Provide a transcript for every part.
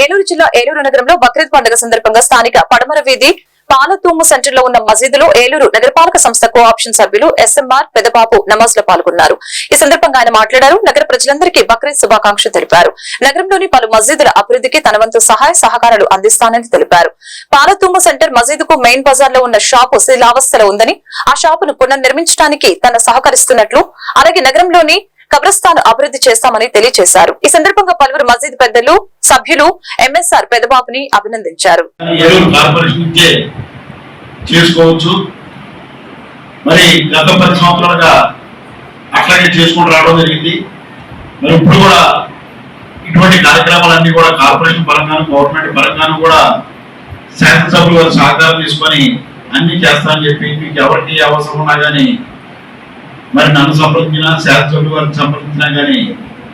ఏలూరు జిల్లా ఏలూరు నగరంలో బక్రీద్ పండుగ సందర్భంగా స్థానిక పడమర వీధి పాలతూము సెంటర్ లో ఉన్న మసీదులో ఏలూరు నగరపాలక సంస్థ కోఆప్షన్ సభ్యులు ఎస్ఎంఆర్ పెదబాబు నమాజ్ లో పాల్గొన్నారు. ఈ సందర్భంగా ఆయన మాట్లాడారు. నగర ప్రజలందరికీ బక్రీద్ శుభాకాంక్షలు తెలిపారు. నగరంలోని పలు మసీదుల అభివృద్ధికి తన వంతు సహాయ సహకారాలు అందిస్తానని తెలిపారు. పాలతూము సెంటర్ మసీదుకు మెయిన్ బజార్ లో ఉన్న షాపు శిథిలావస్థలో ఉందని, ఆ షాపును పునర్నిర్మించడానికి తన సహకరిస్తున్నట్లు, అలాగే నగరంలోని కబ్రస్థాన్ అభివృద్ధి చేస్తామని తెలియజేశారు. ఈ సందర్భంగా పలువురు మసీద్ పెద్దలు, సభ్యులు ఎంఎస్ఆర్ పెదబాబుని అభినందించారు. చేసుకోవచ్చు. మరి గత 10 సంవత్సరాలుగా అట్లాగే చేసుకుంటూ రావడం జరిగింది. మరి ఇప్పుడు కూడా ఇటువంటి కార్యక్రమాలన్నీ కూడా కార్పొరేషన్ పరంగాను, గవర్నమెంట్ పరంగాను కూడా శాసనసభ్యులు వారి సహకారం తీసుకొని అన్ని చేస్తానని చెప్పి, మీకు ఎవరికి అవసరం ఉన్నా కానీ మరి నన్ను సంప్రదించినా, శాసనసభ్యులు వారిని సంప్రదించినా కానీ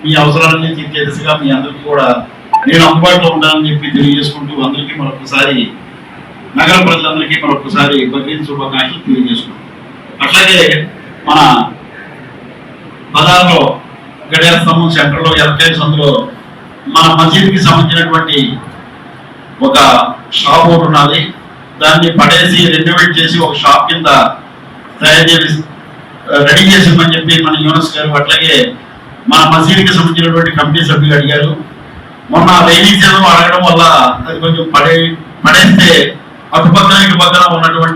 మీ అవసరాలన్నీ తీర్చే దిశగా మీ అందరికీ కూడా నేను అందుబాటులో ఉండాలని చెప్పి తెలియజేసుకుంటూ అందరికీ మరొకసారి, నగర ప్రజలందరికీ మరొకసారి బక్రీద్ శుభాకాంక్షలు తెలియజేసుకుంటాం. అట్లాగే మన బజార్లో గడియార స్తంభం సెంటర్లో ఎలక్ట్రానిక్స్ అందులో మన మసీద్కి సంబంధించినటువంటి ఒక షాప్ ఒకటి ఉన్నది. దాన్ని పడేసి రెనోవేట్ చేసి ఒక షాప్ కింద తయారు చేసి రెడీ చేసామని చెప్పి మన యూనస్ గారు, అట్లాగే మన మసీద్కి సంబంధించినటువంటి కమిటీ సభ్యులు అడిగారు. మొన్న రైనీ సీజన్ అడగడం వల్ల అది కొంచెం పడేస్తే అటుపక్కన ఇటు పక్కన ఉన్నటువంటి